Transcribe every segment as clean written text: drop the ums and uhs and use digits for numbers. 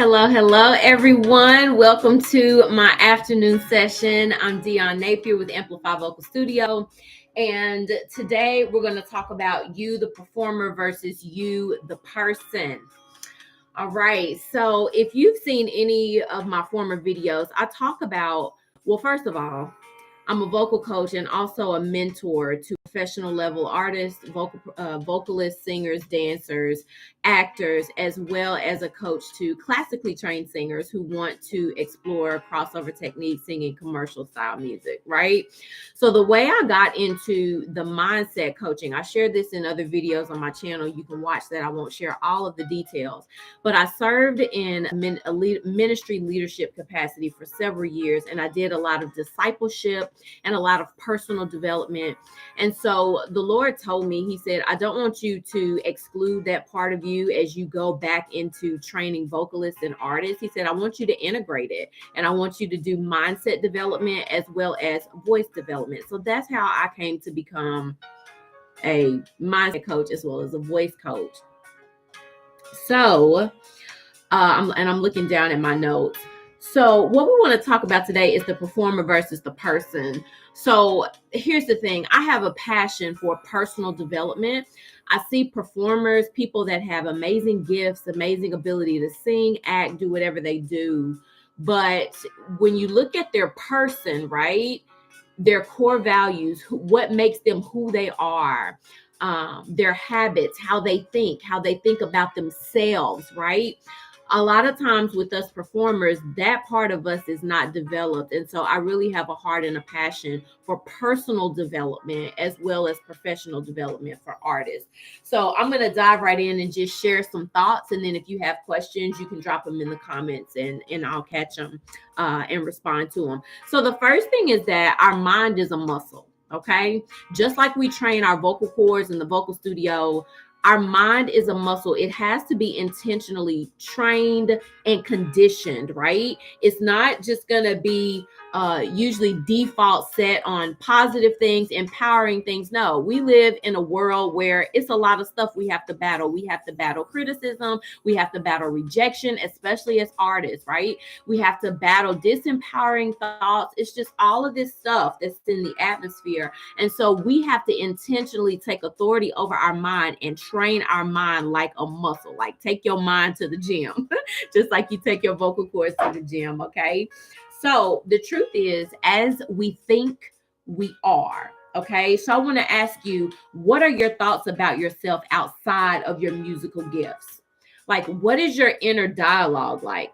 Hello, everyone. Welcome to my afternoon session. I'm Dion Napier with Amplify Vocal Studio. And today we're going to talk about you, the performer, versus you, the person. All right. So if you've seen any of my former videos, I talk about, well, first of all, I'm a vocal coach and also a mentor to professional level artists, vocalists, singers, dancers, actors, as well as a coach to classically trained singers who want to explore crossover techniques singing commercial style music, right? So the way I got into the mindset coaching, I shared this in other videos on my channel. You can watch that. I won't share all of the details, but I served in a ministry leadership capacity for several years, and I did a lot of discipleship and a lot of personal development. And so the Lord told me, He said, I don't want you to exclude that part of you as you go back into training vocalists and artists. He said, I want you to integrate it, and I want you to do mindset development as well as voice development. So that's how I came to become a mindset coach as well as a voice coach. So, I'm looking down at my notes. So what we want to talk about today is the performer versus the person. So here's the thing. I have a passion for personal development. I see performers, people that have amazing gifts, amazing ability to sing, act, do whatever they do. But when you look at their person, right, their core values, what makes them who they are, their habits, how they think about themselves, right? A lot of times with us performers, that part of us is not developed. And so I really have a heart and a passion for personal development as well as professional development for artists. So I'm going to dive right in and just share some thoughts. And then if you have questions, you can drop them in the comments and I'll catch them and respond to them. So the first thing is that our mind is a muscle. Okay. Just like we train our vocal cords in the vocal studio, our mind is a muscle. It has to be intentionally trained and conditioned, right? It's not just going to be usually default set on positive things, empowering things. No, we live in a world where it's a lot of stuff we have to battle. We have to battle criticism. We have to battle rejection, especially as artists, right? We have to battle disempowering thoughts. It's just all of this stuff that's in the atmosphere. And so we have to intentionally take authority over our mind and train our mind like a muscle. Like take your mind to the gym, just like you take your vocal cords to the gym, okay? So the truth is, as we think, we are. Okay, so I want to ask you, what are your thoughts about yourself outside of your musical gifts? Like, what is your inner dialogue like?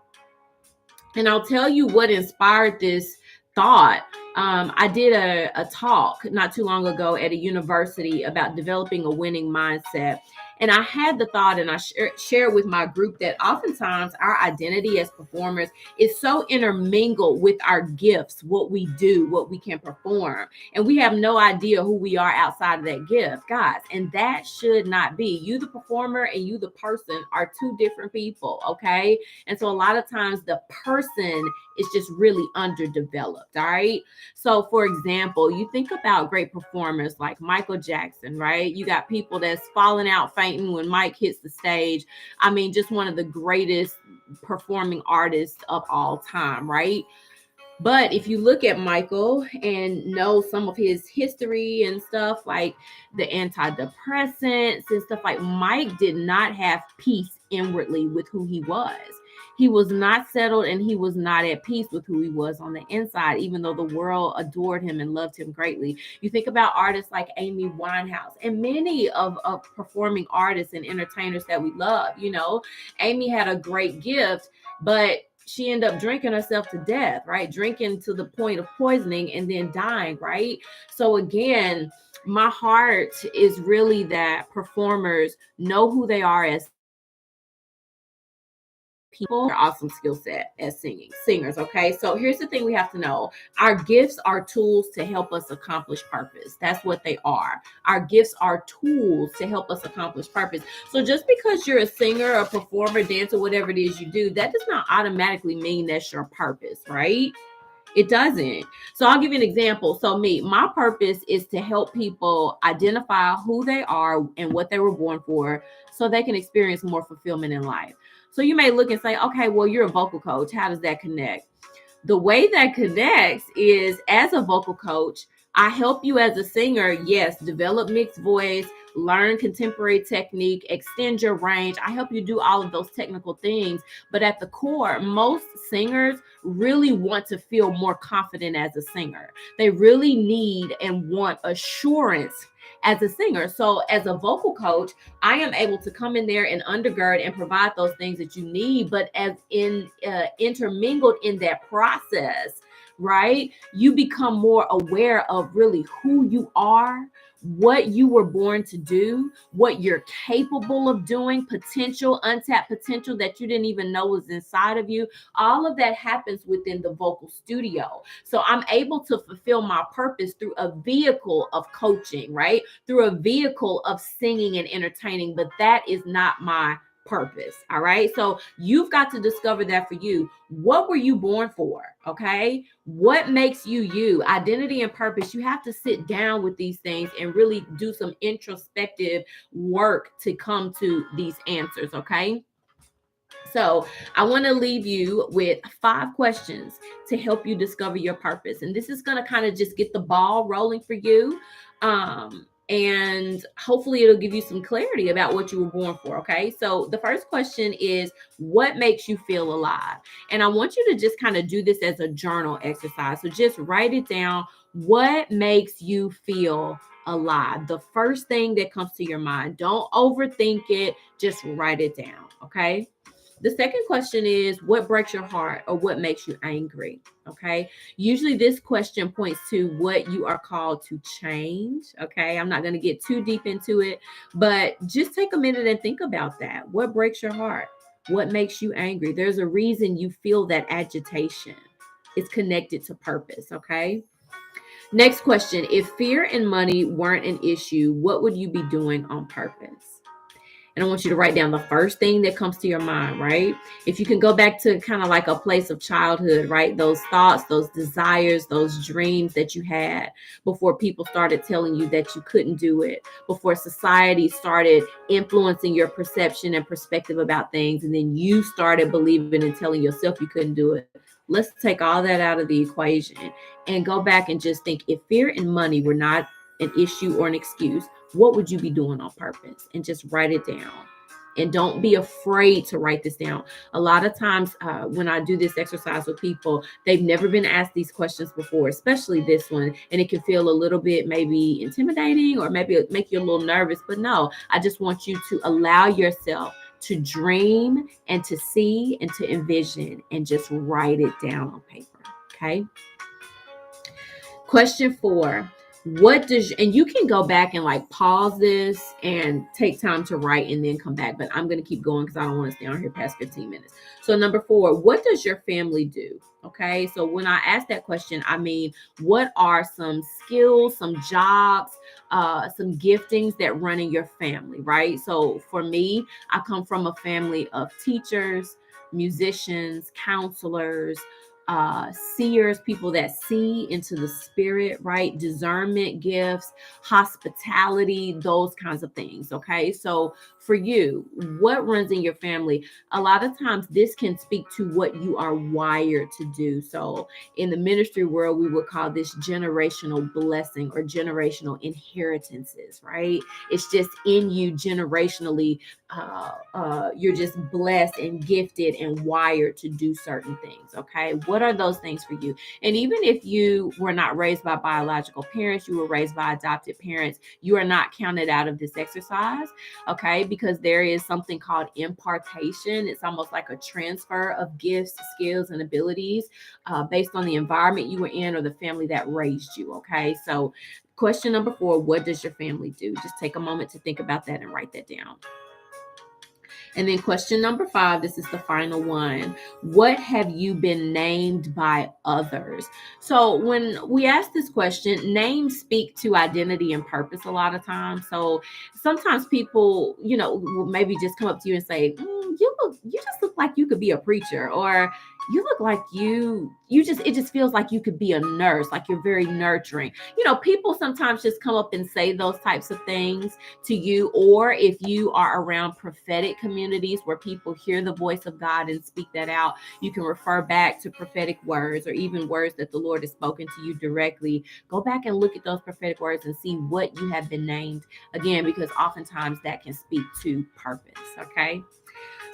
And I'll tell you what inspired this thought. I did a talk not too long ago at a university about developing a winning mindset. And I had the thought, and I share with my group that oftentimes our identity as performers is so intermingled with our gifts, what we do, what we can perform. And we have no idea who we are outside of that gift, guys. And that should not be. You, the performer, and you, the person, are two different people, okay? And so a lot of times the person is just really underdeveloped, all right? So for example, you think about great performers like Michael Jackson, right? You got people that's falling out fainting when Mike hits the stage. I mean, just one of the greatest performing artists of all time, right? But if you look at Michael and know some of his history and stuff like the antidepressants and stuff, like Mike did not have peace inwardly with who he was. He was not settled and he was not at peace with who he was on the inside, even though the world adored him and loved him greatly. You think about artists like Amy Winehouse and many of performing artists and entertainers that we love. You know, Amy had a great gift, but she ended up drinking herself to death, right? Drinking to the point of poisoning and then dying, right? So again, my heart is really that performers know who they are as people, awesome skill set as singers. Okay, so here's the thing we have to know: our gifts are tools to help us accomplish purpose. That's what they are. Our gifts are tools to help us accomplish purpose. So just because you're a singer, a performer, dancer, whatever it is you do, that does not automatically mean that's your purpose, right? It doesn't. So I'll give you an example. So my purpose is to help people identify who they are and what they were born for so they can experience more fulfillment in life. So you may look and say, okay, well, you're a vocal coach. How does that connect? The way that connects is, as a vocal coach, I help you as a singer, yes, develop mixed voice, learn contemporary technique, extend your range. I help you do all of those technical things. But at the core, most singers really want to feel more confident as a singer. They really need and want assurance as a singer. So as a vocal coach, I am able to come in there and undergird and provide those things that you need, but as in intermingled in that process, right? You become more aware of really who you are, what you were born to do, what you're capable of doing, potential, untapped potential that you didn't even know was inside of you. All of that happens within the vocal studio. So I'm able to fulfill my purpose through a vehicle of coaching, right? Through a vehicle of singing and entertaining, but that is not my purpose. All right. So you've got to discover that for you. What were you born for? Okay. What makes you you? Identity and purpose. You have to sit down with these things and really do some introspective work to come to these answers. Okay. So I want to leave you with 5 questions to help you discover your purpose. And this is going to kind of just get the ball rolling for you. And hopefully it'll give you some clarity about what you were born for. Okay. So the first question is, what makes you feel alive? And I want you to just kind of do this as a journal exercise. So just write it down. What makes you feel alive? The first thing that comes to your mind. Don't overthink it. Just write it down. Okay. The second question is, what breaks your heart or what makes you angry? Okay. Usually this question points to what you are called to change. Okay. I'm not going to get too deep into it, but just take a minute and think about that. What breaks your heart? What makes you angry? There's a reason you feel that agitation. It's connected to purpose. Okay. Next question. If fear and money weren't an issue, what would you be doing on purpose? And I want you to write down the first thing that comes to your mind, right? If you can go back to kind of like a place of childhood, right? Those thoughts, those desires, those dreams that you had before people started telling you that you couldn't do it, before society started influencing your perception and perspective about things, and then you started believing and telling yourself you couldn't do it. Let's take all that out of the equation and go back and just think, if fear and money were not an issue or an excuse, what would you be doing on purpose? And just write it down. And don't be afraid to write this down. A lot of times when I do this exercise with people, they've never been asked these questions before, especially this one. And it can feel a little bit maybe intimidating or maybe make you a little nervous. But no, I just want you to allow yourself to dream and to see and to envision and just write it down on paper. Okay. Question 4. And you can go back and like pause this and take time to write and then come back, but I'm going to keep going because I don't want to stay on here past 15 minutes. So number 4, what does your family do? Okay. So when I ask that question, I mean, what are some skills, some jobs, some giftings that run in your family, right? So for me, I come from a family of teachers, musicians, counselors, seers, people that see into the spirit, right? Discernment gifts, hospitality, those kinds of things. Okay. So for you, what runs in your family? A lot of times this can speak to what you are wired to do. So in the ministry world, we would call this generational blessing or generational inheritances, right? It's just in you generationally. You're just blessed and gifted and wired to do certain things. Okay. What are those things for you? And even if you were not raised by biological parents, you were raised by adopted parents, you are not counted out of this exercise. Okay. Because there is something called impartation. It's almost like a transfer of gifts, skills, and abilities based on the environment you were in or the family that raised you. Okay. So question number 4, what does your family do? Just take a moment to think about that and write that down. And then question number 5, this is the final one. What have you been named by others? So when we ask this question, names speak to identity and purpose a lot of times. So sometimes people, will maybe just come up to you and say, you just look like you could be a preacher, or, you look like you just, it just feels like you could be a nurse, like you're very nurturing. People sometimes just come up and say those types of things to you. Or if you are around prophetic communities where people hear the voice of God and speak that out, you can refer back to prophetic words or even words that the Lord has spoken to you directly. Go back and look at those prophetic words and see what you have been named again, because oftentimes that can speak to purpose. Okay.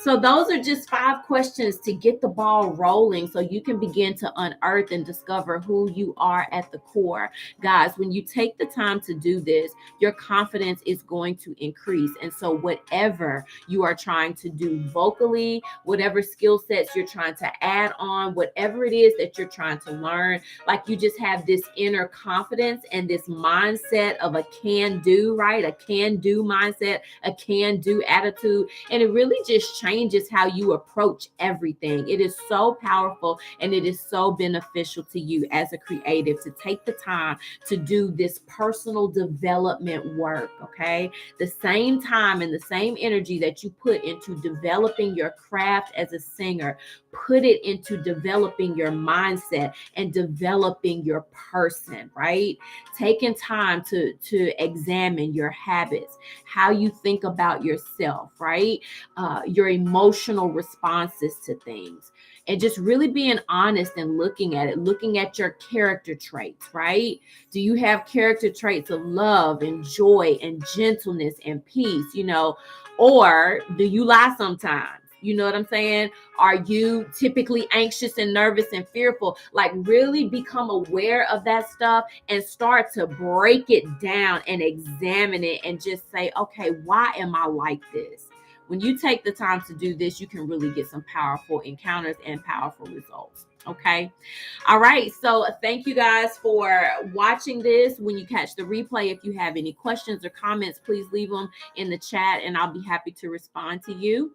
So those are just 5 questions to get the ball rolling so you can begin to unearth and discover who you are at the core. Guys, when you take the time to do this, your confidence is going to increase. And so whatever you are trying to do vocally, whatever skill sets you're trying to add on, whatever it is that you're trying to learn, like you just have this inner confidence and this mindset of a can do, right? A can do mindset, a can do attitude. And it really just changes how you approach everything. It is so powerful and it is so beneficial to you as a creative to take the time to do this personal development work. Okay. The same time and the same energy that you put into developing your craft as a singer, put it into developing your mindset and developing your person, right? Taking time to examine your habits, how you think about yourself, right? Your emotional responses to things, and just really being honest and looking at it, looking at your character traits, right? Do you have character traits of love and joy and gentleness and peace, or do you lie sometimes? You know what I'm saying? Are you typically anxious and nervous and fearful? Like, really become aware of that stuff and start to break it down and examine it and just say, okay, why am I like this? When you take the time to do this, you can really get some powerful encounters and powerful results. Okay. All right. So thank you guys for watching this. When you catch the replay, if you have any questions or comments, please leave them in the chat and I'll be happy to respond to you.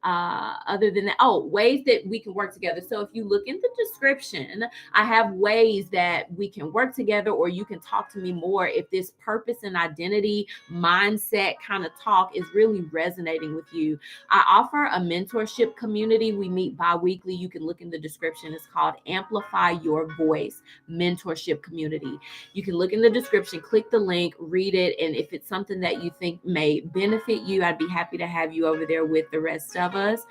Other than that, ways that we can work together. So if you look in the description, I have ways that we can work together, or you can talk to me more if this purpose and identity mindset kind of talk is really resonating with you. I offer a mentorship community. We meet bi-weekly. You can look in the description. It's called Amplify Your Voice Mentorship Community. You can look in the description, click the link, read it. And if it's something that you think may benefit you, I'd be happy to have you over there with the rest of us.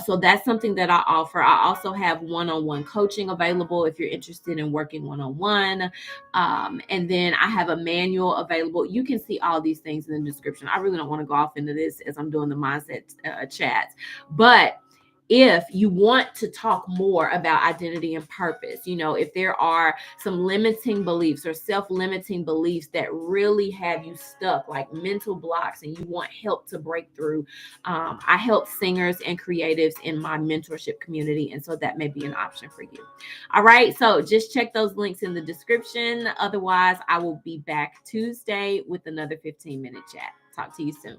So that's something that I offer. I also have one-on-one coaching available if you're interested in working one-on-one. And then I have a manual available. You can see all these things in the description. I really don't want to go off into this as I'm doing the mindset chats, but if you want to talk more about identity and purpose, if there are some limiting beliefs or self-limiting beliefs that really have you stuck, like mental blocks, and you want help to break through, I help singers and creatives in my mentorship community. And so that may be an option for you. All right. So just check those links in the description. Otherwise, I will be back Tuesday with another 15-minute chat. Talk to you soon.